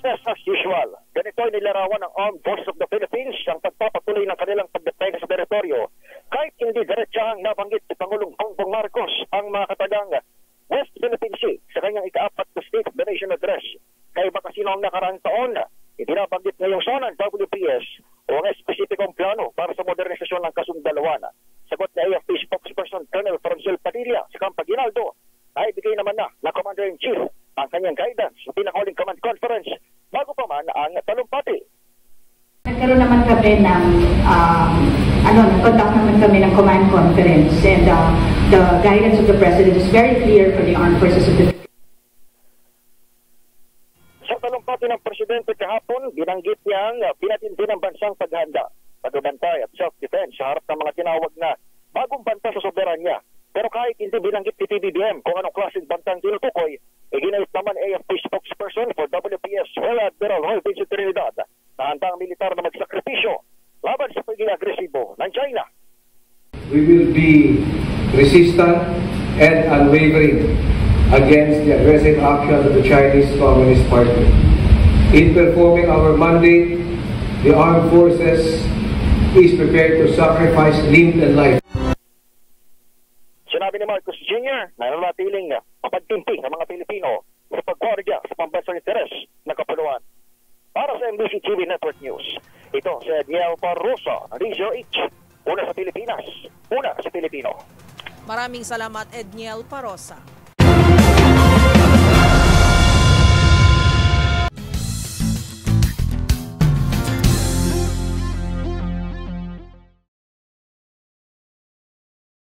business as usual. Ganito ay nilarawan ng Armed Forces of the Philippines ang pagpapatuloy ng kanilang pagdepensa sa teritoryo. Kahit hindi diretsahang nabanggit si Pangulong Bongbong Marcos ang mga katagang West Philippine Sea sa kanyang ika-4 na State of the Nation Address. Kaya baka sino ang nakaraang taon, ibinabanggit ngayong zona ng WPS o ang espesipikong plano para sa modernisasyon ng kasundaluan. Sagot ni AFP spokesperson Colonel Francel Padilla sa Camp Aguinaldo, ay bigay naman na ng Commander-in-Chief ang kanyang guidance sa pinakahuling command conference bago pa man ang talumpati. Nagkaroon naman kami ng nag-conduct naman kami ng command conference, and the guidance of the President is very clear for the Armed Forces of the Philippines. Sa talumpati ng Presidente kahapon, binanggit niyang pinatindi ng bansang paghanda, pagbabantay at self-defense sa harap ng mga tinawag na bagong banta sa soberanya. Pero kahit hindi binanggit ni PBBM kung anong klaseng bantang tinutukoy, ginayot naman AFP spokesperson for WPS Rear Admiral Roy Vincent Trinidad na handa ang militar na magsakripisyo laban sa pagiging agresibo ng China. We will be resistant and unwavering against the aggressive action of the Chinese Communist Party. In performing our mandate, the armed forces is prepared to sacrifice limb and life. Sinabi ni Marcos Jr. na nanatiling mapagtimpi ng mga Pilipino sa pagwardya sa pambansang interes ng kapuluan. Para sa MBC TV Network News, ito si Edniel Parrosa ng DZRH. Una sa Pilipinas, una sa Pilipino. Maraming salamat, Edniel Parrosa.